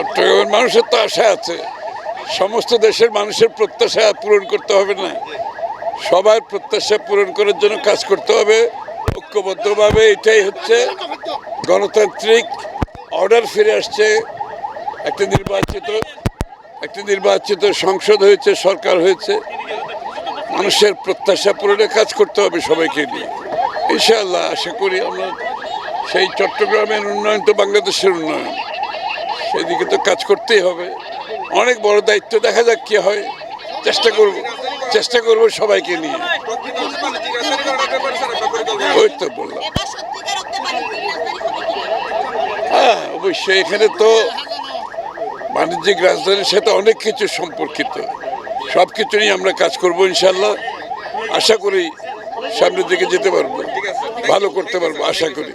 চট্টগ্রামের মানুষের তো আশা আছে, সমস্ত দেশের মানুষের প্রত্যাশা পূরণ করতে হবে না, সবার প্রত্যাশা পূরণ করার জন্য কাজ করতে হবে ঐক্যবদ্ধভাবে। এটাই হচ্ছে গণতান্ত্রিক অর্ডার, ফিরে আসছে, একটা নির্বাচিত সংসদ হয়েছে, সরকার হয়েছে, মানুষের প্রত্যাশা পূরণে কাজ করতে হবে সবাইকে নিয়ে। ইনশাআল্লাহ আশা করি আমরা সেই চট্টগ্রামের উন্নয়ন তো বাংলাদেশের উন্নয়ন, সেদিকে তো কাজ করতেই হবে। অনেক বড় দায়িত্ব, দেখা যাক কি হয়, চেষ্টা করব সবাইকে নিয়ে। ওই তো বললাম, হ্যাঁ অবশ্যই এখানে তো বাণিজ্যিক রাজধানীর সাথে অনেক কিছু সম্পর্কিত, সব কিছু নিয়ে আমরা কাজ করবো ইনশাল্লাহ। আশা করি সামনের দিকে যেতে পারবো, ভালো করতে পারবো আশা করি।